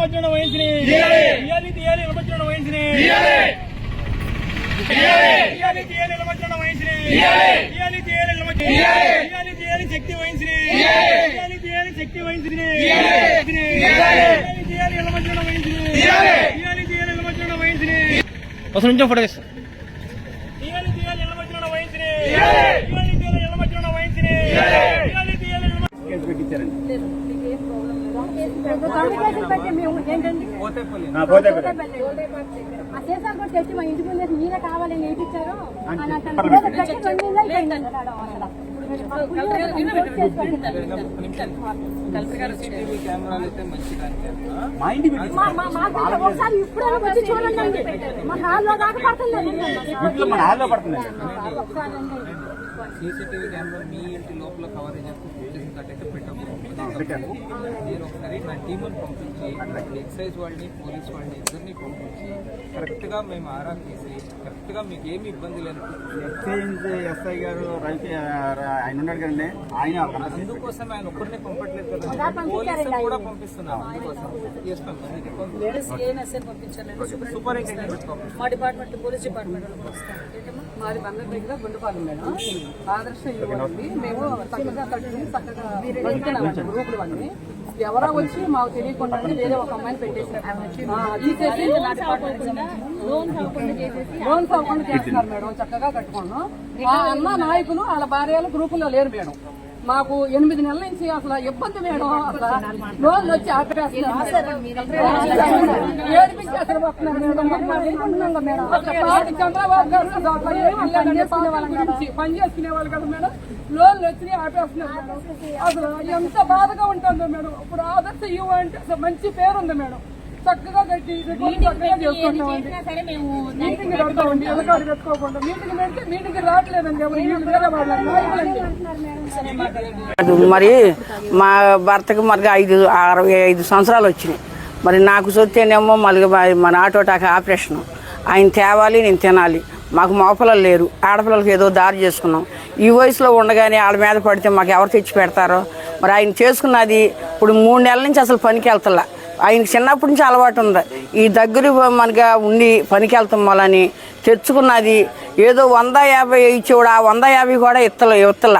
నిలబెట్టడం వహించిని నిలబెట్టడం వహించిని శక్తి వహించిని శక్తి వహించిని నిలబెట్టడం వహించిని అసలు నుంచో ఫోటో తీస్తా నిలబెట్టడం వహించిని నిలబెట్టడం వహించిని తెచ్చి మా ఇంటి ముందు మీరే కావాలని నేర్పించారు ఒకసారి ఇప్పుడు వచ్చి చూడండి మా హాల్లో దాకా పడుతుందండి సీసీటీవీ కెమెరా మీ ఇంటి లోపల కవరేజ్ చేసినట్టయితే పెట్టాము. నేను ఒకసారి నా టీముని పంపించి ఎక్సైజ్ వాళ్ళని పోలీస్ వాళ్ళని ఇద్దరిని పంపించి కరెక్ట్గా మేము ఆరా తీసి కరెక్ట్గా మీకు ఏమి ఇబ్బంది లేదు. ఎక్సైజ్ ఎస్ఐ గారు ఆయన ఉన్నాడు కదండి, ఆయన అందుకోసం ఆయన ఒక్కరినే పంపట్లేదు కదా, పోలీసులు కూడా పంపిస్తున్నాం. అందుకోసం సూపరింటెండెంట్ మా డిపార్ట్మెంట్ పోలీస్ డిపార్ట్మెంట్ మాది బంగారు దగ్గర గుండుపాలెం మేడం. ఆదర్శ ఇవ్వండి మేము చక్కగా కట్టుకుని చక్కగా గ్రూపులు అన్నీ ఎవరో వచ్చి మాకు తెలియకుండా వేరే ఒక అమ్మాయిని పెట్టేసారు. లోన్స్ అవ్వకుండా చేస్తున్నారు మేడం. చక్కగా కట్టుకున్నాం. ఆ అన్న నాయకులు వాళ్ళ భార్యలు గ్రూపుల్లో లేరు మేడం. మాకు 8 నెలల నుంచి అసలు ఇబ్బంది మేడం. అసలు లోన్లు వచ్చి ఏడిపించేస్తారు మేడం. చంద్రబాబు గారు పని చేసుకునే వాళ్ళు కదా మేడం. లోన్లు వచ్చి ఆపేస్తున్నారు మేడం. అసలు ఎంత బాధగా ఉంటుందో మేడం. ఇప్పుడు ఆదర్శ యువ అంటే అసలు మంచి పేరు ఉంది మేడం. చక్కగా కట్టి మీటింగ్ పెడతామండి. ఎలకాడు పెట్టుకోకుండా మీటింగ్ పెడితే మీటింగ్ రావట్లేదండి. మరి మా భర్తకు మరి 65 సంవత్సరాలు వచ్చినాయి. మరి నాకు సొత్తేనేమో మళ్ళీ మన ఆటోటాక ఆపరేషన్ ఆయన తేవాలి, నేను తినాలి. మాకు మగపిల్లలు లేరు, ఆడపిల్లలకి ఏదో దారి చేసుకున్నాం. ఈ వయసులో ఉండగానే వాళ్ళ మీద పడితే మాకు ఎవరు తెచ్చి పెడతారో. మరి ఆయన చేసుకున్నది ఇప్పుడు 3 నెలల నుంచి అసలు పనికి వెళ్తలా. ఆయనకి చిన్నప్పటి నుంచి అలవాటు ఉంది. ఈ దగ్గర మనగా ఉండి పనికి వెళ్తాం వాళ్ళని తెచ్చుకున్నది ఏదో 150 ఇచ్చేవాడు. ఆ 150 కూడా ఇవ్వల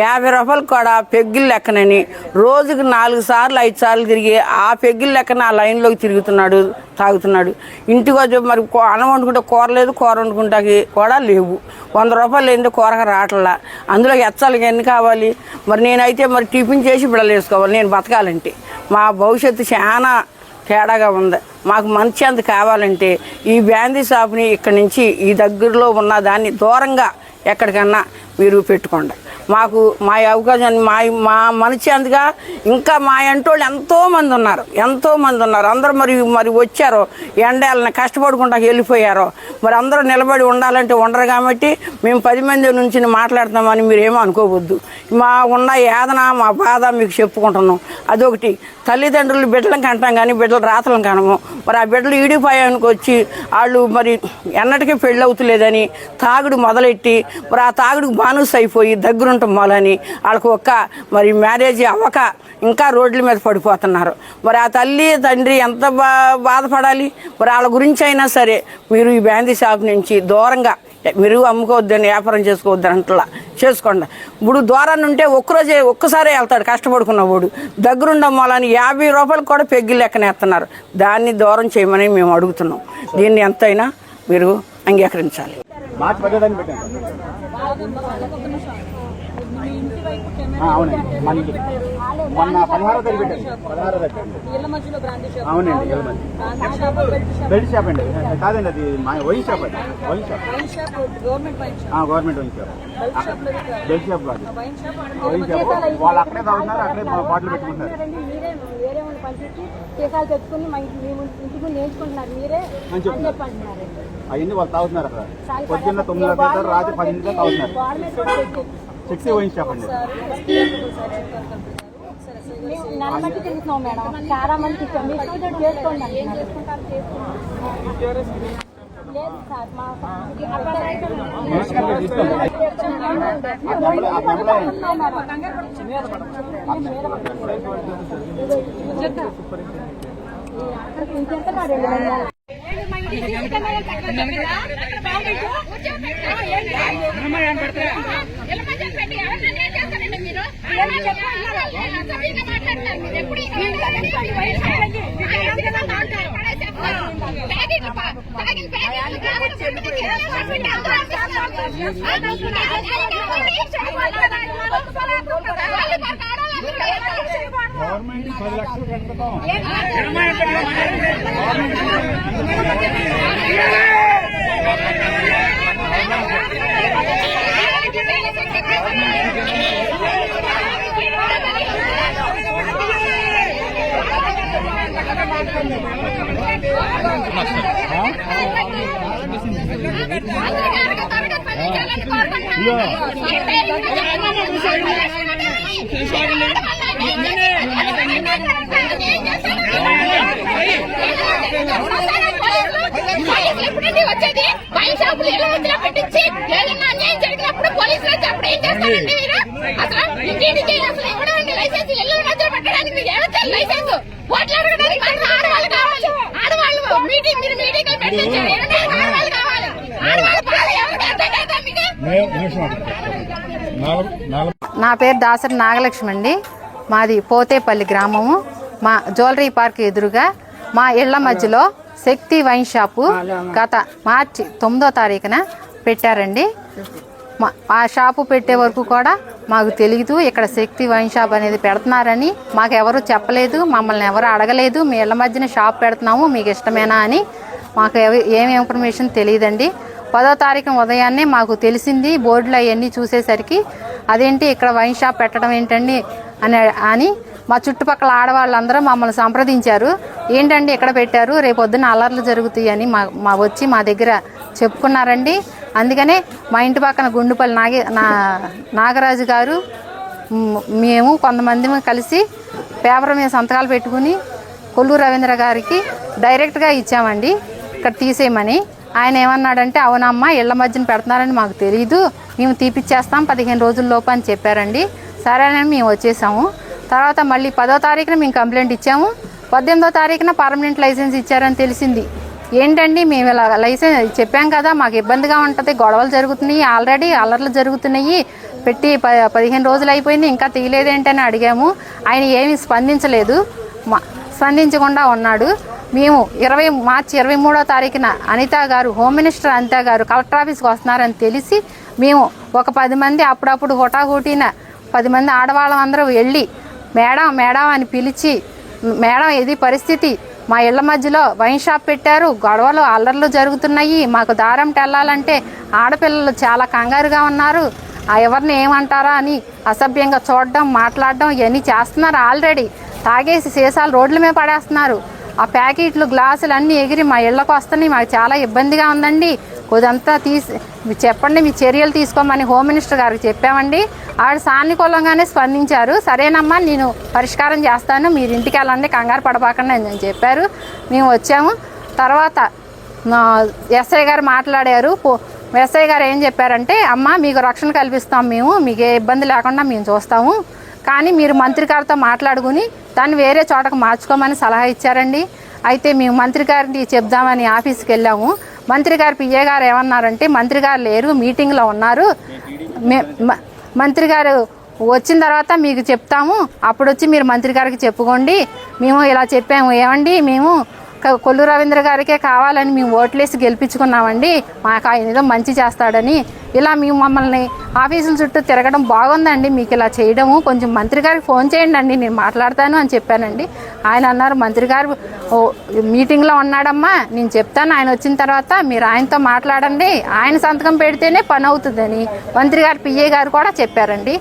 50 రూపాయలు కూడా పెగ్గిల్ లెక్కనని రోజుకి 4 సార్లు 5 సార్లు తిరిగి ఆ పెగ్గిల్ లెక్కన ఆ లైన్లోకి తిరుగుతున్నాడు, తాగుతున్నాడు. ఇంటికి వచ్చి మరి అన్నం వండుకుంటే కూర లేదు, కూర వండుకుంటాకి కూడా లేవు. 100 రూపాయలు ఏంటో కూరగా రావట్లా. అందులో ఎచ్చాలకి ఎన్ని కావాలి? మరి నేనైతే మరి టిఫిన్ చేసి బిడ్డలు వేసుకోవాలి. నేను బతకాలంటే మా భవిష్యత్తు చాలా తేడాగా ఉంది. మాకు మంచి అంత కావాలంటే ఈ బ్యాందీ షాప్ని ఇక్కడి నుంచి ఈ దగ్గరలో ఉన్న దాన్ని దూరంగా ఎక్కడికన్నా మీరు పెట్టుకోండి. మాకు మా అవకాశాన్ని మా మనిషి అందుగా ఇంకా మా అంటోళ్ళు ఎంతోమంది ఉన్నారు. అందరూ మరి వచ్చారో ఎండాలని కష్టపడకుండా వెళ్ళిపోయారో. మరి అందరూ నిలబడి ఉండాలంటే ఉండరు. కాబట్టి మేము 10 మంది నుంచి మాట్లాడుతున్నామని మీరేమో అనుకోవద్దు. మా ఉన్న యాదన మా బాధ మీకు చెప్పుకుంటున్నాం. అదొకటి. తల్లిదండ్రులు బిడ్డలను కంటాం కానీ బిడ్డలు రాతలను కనము. మరి ఆ బిడ్డలు ఈడిపోయానికి వచ్చి వాళ్ళు మరి ఎన్నటికీ పెళ్ళి అవుతులేదని తాగుడు మొదలెట్టి మరి ఆ తాగుడుకు బానుస్ అయిపోయి దగ్గరుంటాం మొలని వాళ్ళకు మరి మ్యారేజ్ అవ్వక ఇంకా రోడ్ల మీద పడిపోతున్నారు. మరి ఆ తల్లి తండ్రి ఎంత బాధపడాలి. మరి వాళ్ళ గురించి అయినా సరే మీరు ఈ బ్యాందీ షాప్ నుంచి దూరంగా మీరు అమ్ముకోవద్దని, వ్యాపారం చేసుకోవద్దని అంటలా చేసుకోండి. ఇప్పుడు దూరాన్ని ఉంటే ఒక్కసారే వెళ్తాడు కష్టపడుకున్నవాడు. దగ్గరుండ మొలని 50 రూపాయలు కూడా పెగ్గి లెక్కనేస్తున్నారు. దాన్ని దూరం చేయమని మేము అడుగుతున్నాం. దీన్ని ఎంతైనా మీరు అంగీకరించాలి. అవునండి, మొన్న 16వ తారీఖు పెట్టాను. అవునండి, బెల్ట్ షాప్ అండి. కాదండి, అది వైన్ షాప్. అది wine shop, government wine shop. Belt shop కాదు, వైన్ షాప్. వాళ్ళు అక్కడే తాగుతున్నారు, అక్కడే బాటిల్ పెట్టుకుంటున్నారు. అవన్నీ వాళ్ళు తాగుతున్నారు అక్కడ. పొద్దున్న 9 గంటల రాత్రి 10 గంటలకు తాగుతున్నారు. చెక్సీ వైన్ షాప్ అండి. నల్లమట్టి తెలుస్తున్నాం మేడం. చాలా మంది చేసుకోండి. లేదు సార్, మా గవర్నమెంట్ 10 లక్షలు కట్టుతాం. వచ్చేది వైన్ షాపులు ఇళ్ళ మధ్యలో పెట్టించి ఏదైనా అన్యాయం జరిగినప్పుడు పోలీసులు వచ్చి అప్పుడు ఏం చేస్తారండి మీరు? అసలు ఇంటికి అసలు ఇవ్వడానికి లైసెన్స్ ఇళ్ళ మధ్యలో పెట్టడానికి మీకు ఏమైతే లైసెన్స్ ఓట్లు అడగడానికి మాత్రం ఆడవాళ్ళు కావాలి. ఆడవాళ్ళు మీటింగ్ మీరు మీటింగ్ పెట్టించారు ఆడవాళ్ళు కావాలి. ఆడవాళ్ళు బాగా ఎవరికి అర్థం కదా మీకు? నా పేరు దాసరి నాగలక్ష్మి అండి. మాది పోతేపల్లి గ్రామము. మా జ్యువెలరీ పార్క్ ఎదురుగా మా ఇళ్ల మధ్యలో శక్తి వైన్ షాపు గత మార్చి 9వ తారీఖున పెట్టారండి. ఆ షాపు పెట్టే వరకు కూడా మాకు తెలియదు ఇక్కడ శక్తి వైన్ షాప్ అనేది పెడుతున్నారని. మాకు ఎవరు చెప్పలేదు, మమ్మల్ని ఎవరు అడగలేదు. మీ ఇళ్ల మధ్యన షాప్ పెడుతున్నాము మీకు ఇష్టమేనా అని మాకు ఏమి ఇన్ఫర్మేషన్ తెలియదండి. 10వ తారీఖున ఉదయాన్నే మాకు తెలిసింది. బోర్డులు అవన్నీ చూసేసరికి అదేంటి ఇక్కడ వైన్ షాప్ పెట్టడం ఏంటండి అని మా చుట్టుపక్కల ఆడవాళ్ళందరూ మమ్మల్ని సంప్రదించారు. ఏంటండి ఇక్కడ పెట్టారు, రేపొద్దున అల్లర్లు జరుగుతాయి అని వచ్చి మా దగ్గర చెప్పుకున్నారండి. అందుకనే మా ఇంటి పక్కన గుండుపల్లి నాగరాజు గారు మేము కొంతమంది కలిసి పేపర్ మీద సంతకాలు పెట్టుకుని కొల్లూరు రవీంద్ర గారికి డైరెక్ట్గా ఇచ్చామండి ఇక్కడ తీసేయమని. ఆయన ఏమన్నాడంటే అవునమ్మా ఇళ్ల మధ్యన పెడుతున్నారని మాకు తెలియదు, మేము తీపిచ్చేస్తాం 15 రోజుల లోపు అని చెప్పారండి. సరేనని మేము వచ్చేసాము. తర్వాత మళ్ళీ 10వ తారీఖున మేము కంప్లైంట్ ఇచ్చాము. 18వ తారీఖున పర్మనెంట్ లైసెన్స్ ఇచ్చారని తెలిసింది. ఏంటండి మేము ఇలా లైసెన్స్ చెప్పాం కదా మాకు ఇబ్బందిగా ఉంటుంది, గొడవలు జరుగుతున్నాయి, ఆల్రెడీ అల్లర్లు జరుగుతున్నాయి, పెట్టి 15 రోజులు అయిపోయింది ఇంకా తీయలేదేంటని అడిగాము. ఆయన ఏమీ స్పందించకుండా ఉన్నాడు. మేము మార్చి 23వ తారీఖున అనిత గారు హోమ్ మినిస్టర్ అనిత గారు కలెక్టర్ ఆఫీస్కి వస్తున్నారని తెలిసి మేము ఒక 10 మంది అప్పుడప్పుడు హుటాహుటిన 10 మంది ఆడవాళ్ళం అందరూ వెళ్ళి మేడం మేడం అని పిలిచి మేడం ఇది పరిస్థితి, మా ఇళ్ల మధ్యలో వైన్ షాప్ పెట్టారు, గొడవలు అల్లర్లు జరుగుతున్నాయి, మాకు దారంట వెళ్ళాలంటే ఆడపిల్లలు చాలా కంగారుగా ఉన్నారు, ఎవరిని ఏమంటారా అని అసభ్యంగా చూడడం మాట్లాడడం ఇవన్నీ చేస్తున్నారు. ఆల్రెడీ తాగేసి సీసాలు రోడ్ల మీద పడేస్తున్నారు. ఆ ప్యాకెట్లు గ్లాసులు అన్నీ ఎగిరి మా ఇళ్లకు వస్తున్నాయి, మాకు చాలా ఇబ్బందిగా ఉందండి, కొద్దంతా చెప్పండి మీ చర్యలు తీసుకోమని హోమ్ మినిస్టర్ గారికి చెప్పామండి. ఆవిడ సానుకూలంగానే స్పందించారు. సరేనమ్మా నేను పరిష్కారం చేస్తాను, మీరు ఇంటికి వెళ్ళండి కంగారు పడబాకండి అని చెప్పారు. మేము వచ్చాము. తర్వాత ఎస్ఐ గారు మాట్లాడారు. ఎస్ఐ గారు ఏం చెప్పారంటే అమ్మ మీకు రక్షణ కల్పిస్తాం, మేము మీకు ఏ ఇబ్బంది లేకుండా మేము చూస్తాము, కానీ మీరు మంత్రి గారితో మాట్లాడుకుని దాన్ని వేరే చోటకు మార్చుకోమని సలహా ఇచ్చారండి. అయితే మేము మంత్రి గారికి చెప్దామని ఆఫీస్కి వెళ్ళాము. మంత్రి గారు పిఏ గారు ఏమన్నారంటే మంత్రి గారు లేరు మీటింగ్లో ఉన్నారు, మంత్రి గారు వచ్చిన తర్వాత మీకు చెప్తాము, అప్పుడు వచ్చి మీరు మంత్రి గారికి చెప్పుకోండి, మేము ఇలా చెప్పాము, ఏమండి మేము కొల్లు రవీంద్ర గారికే కావాలని మేము ఓట్లేసి గెలిపించుకున్నామండి, మాకు ఆయన ఏదో మంచి చేస్తాడని. ఇలా మేము మమ్మల్ని ఆఫీసుల చుట్టూ తిరగడం బాగుందండి, మీకు ఇలా చేయడము, కొంచెం మంత్రి గారికి ఫోన్ చేయండి అండి నేను మాట్లాడతాను అని చెప్పానండి. ఆయన అన్నారు మంత్రి గారు మీటింగ్లో ఉన్నాడమ్మా నేను చెప్తాను, ఆయన వచ్చిన తర్వాత మీరు ఆయనతో మాట్లాడండి, ఆయన సంతకం పెడితేనే పని అవుతుందని మంత్రి గారు పిఏ గారు కూడా చెప్పారండి.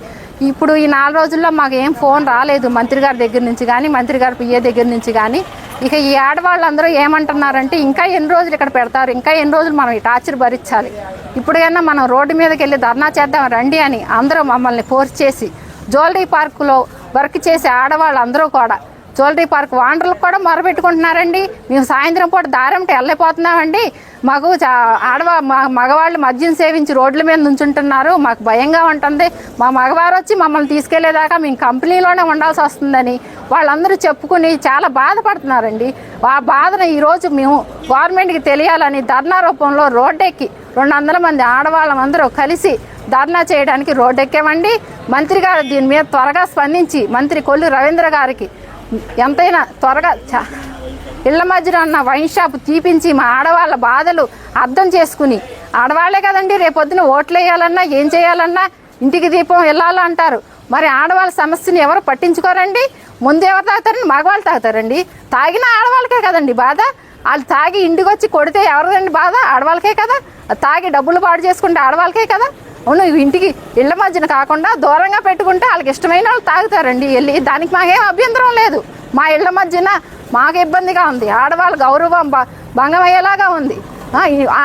ఇప్పుడు ఈ 4 రోజుల్లో మాకు ఏం ఫోన్ రాలేదు మంత్రి గారి దగ్గర నుంచి కానీ మంత్రి గారి పిఏ దగ్గర నుంచి కానీ. ఇక ఈ ఆడవాళ్ళందరూ ఏమంటున్నారంటే ఇంకా ఎన్ని రోజులు ఇక్కడ పెడతారు, ఇంకా ఎన్ని రోజులు మనం ఈ టార్చర్ భరించాలి, ఇప్పుడైనా మనం రోడ్డు మీదకి వెళ్ళి ధర్నా చేద్దాం రండి అని అందరూ మమ్మల్ని ఫోర్స్ చేసి జ్యువెలరీ పార్కులో వర్క్ చేసే ఆడవాళ్ళందరూ కూడా జ్యువెలరీ పార్క్ వాండర్లకు కూడా మొరపెట్టుకుంటున్నారండి. మేము సాయంత్రం పూట దారంటే వెళ్ళిపోతున్నామండి, మాకు మగవాళ్ళు మద్యం సేవించి రోడ్ల మీద నుంచుంటున్నారు, మాకు భయంగా ఉంటుంది. మా మగవారు వచ్చి మమ్మల్ని తీసుకెళ్లేదాకా మేము కంపెనీలోనే ఉండాల్సి వస్తుందని వాళ్ళందరూ చెప్పుకుని చాలా బాధపడుతున్నారండి. ఆ బాధను ఈరోజు మేము గవర్నమెంట్కి తెలియాలని ధర్నా రూపంలో రోడ్డెక్కి 200 మంది ఆడవాళ్ళందరూ కలిసి ధర్నా చేయడానికి రోడ్డెక్కామండి. మంత్రి గారు దీని మీద త్వరగా స్పందించి మంత్రి కొల్లు రవీంద్ర గారికి ఎంతైనా త్వరగా ఇళ్ల మధ్యన ఉన్న వైన్ షాప్ తీపించి మా ఆడవాళ్ళ బాధలు అర్థం చేసుకుని, ఆడవాళ్లే కదండి రేపొద్దున ఓట్లు వేయాలన్నా ఏం చేయాలన్నా ఇంటికి దీపం వెళ్ళాలంటారు. మరి ఆడవాళ్ళ సమస్యని ఎవరు పట్టించుకోరండి. ముందు ఎవరు తాగుతారండి? మగవాళ్ళు తాగుతారండి. తాగిన ఆడవాళ్ళకే కదండి బాధ. వాళ్ళు తాగి ఇంటికి వచ్చి కొడితే ఎవరిదండి బాధ? ఆడవాళ్ళకే కదా. తాగి డబ్బులు పాడు చేసుకుంటే ఆడవాళ్ళకే కదా. అవును, ఇంటికి ఇళ్ల మధ్యన కాకుండా దూరంగా పెట్టుకుంటే వాళ్ళకి ఇష్టమైన వాళ్ళు తాగుతారండి వెళ్ళి. దానికి మాకేం అభ్యంతరం లేదు. మా ఇళ్ల మధ్యన మాకు ఇబ్బందిగా ఉంది, ఆడవాళ్ళ గౌరవం భంగం అయ్యేలాగా ఉంది.